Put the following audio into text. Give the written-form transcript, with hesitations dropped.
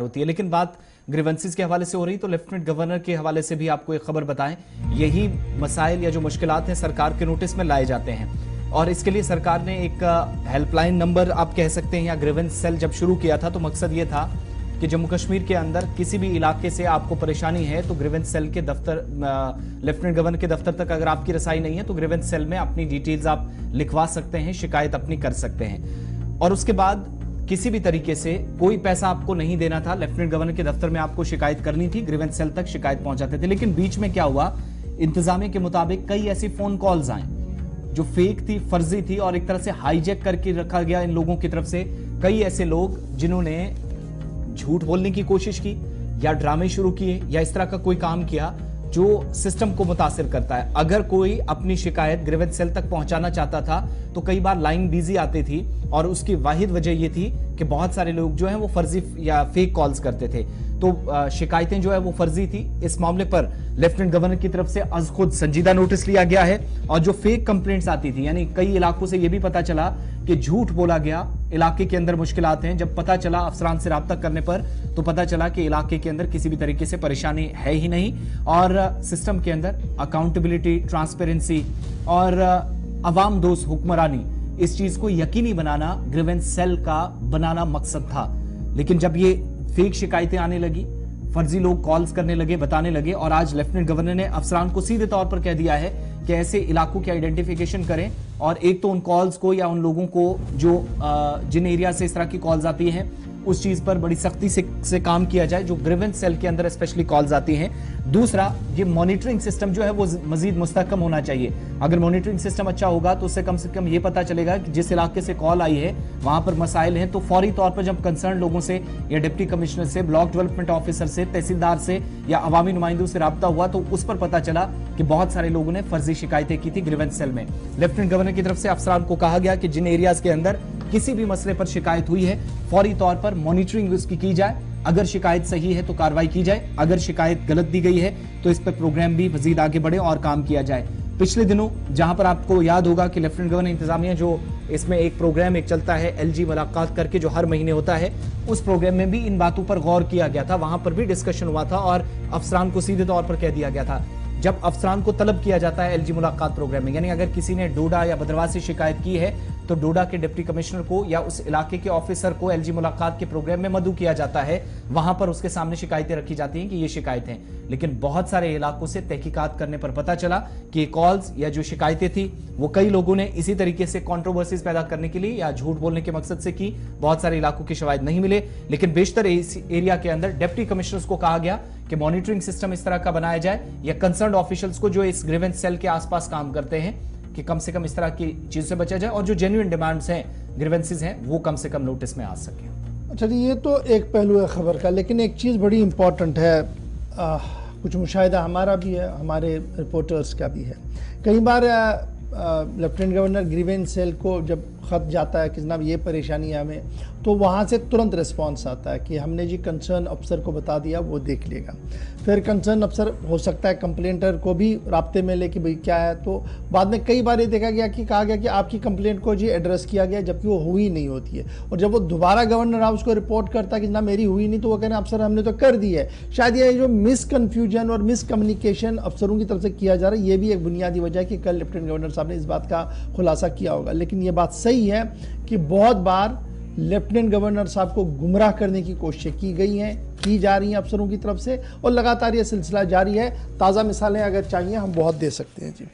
होती है। लेकिन बात ग्रीवेंसेस के हवाले से हो रही, तो लेफ्टिनेंट गवर्नर के हवाले से भी आपको एक खबर बताएं। यही मसाइल या जो मुश्किलात हैं सरकार के नोटिस में लाए जाते हैं, और इसके लिए सरकार ने एक हेल्पलाइन नंबर आप कह सकते हैं या ग्रीवेंस सेल जब शुरू किया था तो मकसद ये था कि जम्मू कश्मीर के अंदर किसी भी इलाके से आपको परेशानी है तो ग्रीवेंस सेल के दफ्तर, लेफ्टिनेंट गवर्नर के दफ्तर तक अगर आपकी रसाई नहीं है तो ग्रीवेंस सेल में अपनी डिटेल्स आप लिखवा सकते हैं, शिकायत अपनी कर सकते हैं। और उसके बाद किसी भी तरीके से कोई पैसा आपको नहीं देना था, लेफ्टिनेंट गवर्नर के दफ्तर में आपको शिकायत करनी थी, ग्रीवेंस सेल तक शिकायत पहुंचाते थे। लेकिन बीच में क्या हुआ, इंतजामिया के मुताबिक कई ऐसी फोन कॉल्स आए जो फेक थी, फर्जी थी, और एक तरह से हाईजैक करके रखा गया इन लोगों की तरफ से। कई ऐसे लोग जिन्होंने झूठ बोलने की कोशिश की या ड्रामे शुरू किए या इस तरह का कोई काम किया जो सिस्टम को मुतासिर करता है। अगर कोई अपनी शिकायत ग्रीवेंस सेल तक पहुंचाना चाहता था तो कई बार लाइन बिजी आती थी, और उसकी वाहिद वजह यह थी कि बहुत सारे लोग जो हैं वो फर्जी या फेक कॉल्स करते थे, तो शिकायतें जो है वो फर्जी थी। इस मामले पर लेफ्टिनेंट गवर्नर की तरफ से अज खुद संजीदा नोटिस लिया गया है, और जो फेक कंप्लेंट्स आती थी, यानी कई इलाकों से यह भी पता चला कि झूठ बोला गया, इलाके के अंदर मुश्किलात हैं। जब पता चला अफसरान से राब्ता करने पर तो पता चला कि इलाके के अंदर किसी भी तरीके से परेशानी है ही नहीं, और सिस्टम के अंदर अकाउंटेबिलिटी, ट्रांसपेरेंसी और अवाम दोस्त हुक्मरानी, इस चीज को यकीनी बनाना ग्रीवेंस सेल का बनाना मकसद था। लेकिन जब ये फेक शिकायतें आने लगी, फर्जी लोग कॉल्स करने लगे, बताने लगे, और आज लेफ्टिनेंट गवर्नर ने अफसरान को सीधे तौर पर कह दिया है कि ऐसे इलाकों की आइडेंटिफिकेशन करें, और एक तो उन कॉल्स को या उन लोगों को जो जिन एरिया से इस तरह की कॉल्स आती हैं उस चीज पर बड़ी सख्ती से काम किया जाए जो ग्रीवेंस सेल के अंदर स्पेशली कॉल्स आती हैं। दूसरा, ये मॉनिटरिंग सिस्टम जो है वो मजीद मुस्तहकम होना चाहिए। अगर मॉनिटरिंग सिस्टम अच्छा होगा तो उससे कम से कम ये पता चलेगा कि जिस इलाके से कॉल आई है वहां पर मसाइल हैं, तो फौरी तौर पर जब कंसर्न लोगों से या डिप्टी कमिश्नर से, ब्लॉक डेवलपमेंट ऑफिसर से, तहसीलदार से या अवामी नुमाइंदों से राब्ता हुआ तो उस पर पता चला कि बहुत सारे लोगों ने फर्जी शिकायतें की थी ग्रीवेंस सेल में। लेफ्टिनेंट गवर्नर की तरफ से अफसरान को कहा गया कि जिन एरियाज के अंदर किसी भी मसले पर शिकायत हुई है फौरी तौर पर मॉनिटरिंग उसकी की जाए, अगर शिकायत सही है तो कार्रवाई की जाए, अगर शिकायत गलत दी गई है तो इस पर प्रोग्राम भी मजीद आगे बढ़े और काम किया जाए। पिछले दिनों जहां पर आपको याद होगा कि लेफ्टिनेंट गवर्नर इंतजामिया जो इसमें एक प्रोग्राम एक चलता है LG मुलाकात करके जो हर महीने होता है, उस प्रोग्राम में भी इन बातों पर गौर किया गया था, वहां पर भी डिस्कशन हुआ था और अफसरान को सीधे तौर पर कह दिया गया था। जब अफसरान को तलब किया जाता है LG मुलाकात प्रोग्राम में, यानी अगर किसी ने डोडा या भद्रवाह से शिकायत की है तो डोडा के डिप्टी कमिश्नर को या उस इलाके के ऑफिसर को LG मुलाकात के प्रोग्राम में मदऊ किया जाता है, वहां पर उसके सामने शिकायतें रखी जाती हैं कि ये शिकायत हैं। लेकिन बहुत सारे इलाकों से तहकीकात करने पर पता चला कि कॉल्स या जो शिकायतें थी वो कई लोगों ने इसी तरीके से कंट्रोवर्सीज पैदा करने के लिए या झूठ बोलने के मकसद से की। बहुत सारे इलाकों के शवाहिद नहीं मिले, लेकिन बेशतर इस एरिया के अंदर डिप्टी कमिश्नर्स को कहा गया कि मॉनिटरिंग सिस्टम इस तरह का बनाया जाए या कंसर्न ऑफिशियल्स को जो इस ग्रीवेंस सेल के आसपास काम करते हैं कि कम से कम इस तरह की चीज से बचा जाए और जो जेन्युइन डिमांड्स हैं, ग्रीवेंसेस हैं, वो कम से कम नोटिस में आ सके। अच्छा जी, ये तो एक पहलू है खबर का, लेकिन एक चीज़ बड़ी इंपॉर्टेंट है, कुछ मुशाहिदा हमारा भी है, हमारे रिपोर्टर्स का भी है। कई बार लेफ्टिनेंट गवर्नर ग्रीवेंस सेल को जब ख़त जाता है कि जनाब ये परेशानी है हमें, तो वहाँ से तुरंत रिस्पांस आता है कि हमने जी कंसर्न अफसर को बता दिया, वो देख लेगा। फिर कंसर्न अफसर हो सकता है कंप्लेंटर को भी राब्ते में ले कि भाई क्या है, तो बाद में कई बार ये देखा गया कि कहा गया कि आपकी कंप्लेंट को जी एड्रेस किया गया, जबकि वो हुई नहीं होती है। और जब वो दोबारा गवर्नर हाउस को रिपोर्ट करता है कि जनाब मेरी हुई नहीं, तो वो कहना अफसर हमने तो कर दी है। शायद ये जो मिसकन्फ्यूजन और मिसकम्युनिकेशन अफसरों की तरफ से किया जा रहा है, ये भी एक बुनियादी वजह है कि कल लेफ्टिनेंट गवर्नर साहब ने इस बात का खुलासा किया होगा। लेकिन ये बात सही है कि बहुत बार लेफ्टिनेंट गवर्नर साहब को गुमराह करने की कोशिशें की गई हैं, की जा रही हैं अफसरों की तरफ से, और लगातार ये सिलसिला जारी है। ताज़ा मिसालें अगर चाहिए हम बहुत दे सकते हैं जी।